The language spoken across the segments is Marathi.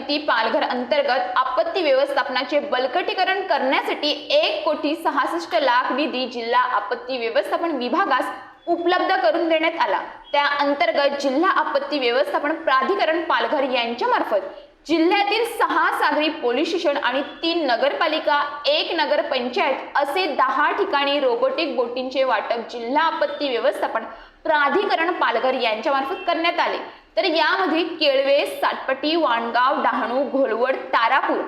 समिती पालघर अंतर्गत आपत्ती व्यवस्थापनाचे बळकटीकरण करण्यासाठी 1,66,00,000 निधी जिल्हा आपत्ती व्यवस्थापन विभागास उपलब्ध करून देण्यात आला। त्या अंतर्गत जिल्हा आपत्ती व्यवस्थापन प्राधिकरण पालघर यांच्या मार्फत जिल्ह्यातील 6 सागरी पोलीस स्टेशन आणि 3 नगरपालिका, 1 नगरपंचायत असे 10 ठिकाणी रोबोटिक बोटींचे वाटप जिल्हा आपत्ती व्यवस्थापन प्राधिकरण पालघर यांच्या मार्फत करण्यात आले। तर यामध्ये केळवे, सातपटी, वाणगाव, डहाणू, घोलवड, तारापूर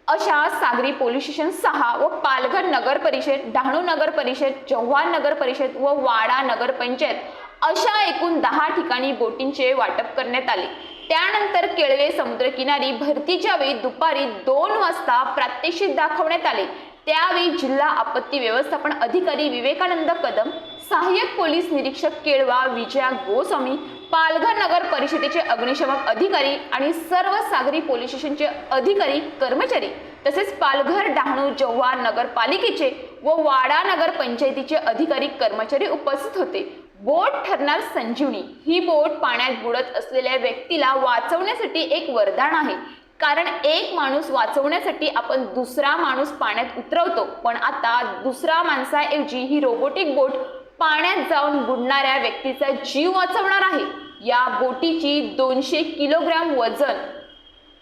अशा सागरी पोलीस स्टेशन 6 व पालघर नगर परिषद, डहाणू नगर परिषद, जव्हार नगर परिषद व वाडा नगर पंचायत अशा एकूण 10 ठिकाणी बोटींचे वाटप करण्यात आले। त्यानंतर केळवे समुद्रकिनारी भरतीच्या वेळी दुपारी 2 वाजता प्रात्यक्षिक दाखवण्यात आले। त्यावेळी जिल्हा आपत्ती व्यवस्थापन अधिकारी विवेकानंद कदम, सहाय्यक पोलीस निरीक्षक केळवा विजया गोस्वामी, पालघर नगर परिषदेचे अग्निशमन अधिकारी आणि सर्व सागरी पोलीस स्टेशनचे अधिकारी कर्मचारी तसेच पालघर, डहाणू, जव्हार नगरपालिकेचे व वाडा नगर पंचायतीचे अधिकारी कर्मचारी उपस्थित होते। बोट ठरणार संजीवनी। ही बोट पाण्यात बुडत असलेल्या व्यक्तीला वाचवण्यासाठी एक वरदान आहे, कारण एक माणूस वाचवण्यासाठी आपण दुसरा माणूस पाण्यात उतरवतो, पण आता दुसरा माणसाऐवजी ही रोबोटिक बोट पाण्यात जाऊन बुडणाऱ्या व्यक्तीचा जीव वाचवणार आहे। या बोटीची 200 किलोग्राम वजन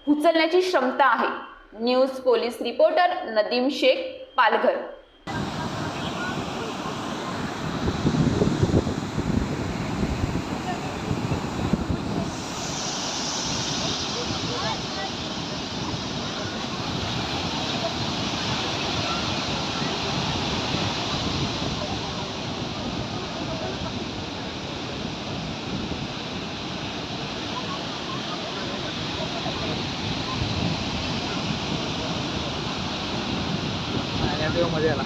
उचलण्याची क्षमता आहे। News police reporter Nadeem Shaikh, Palghar. मध्ये आला।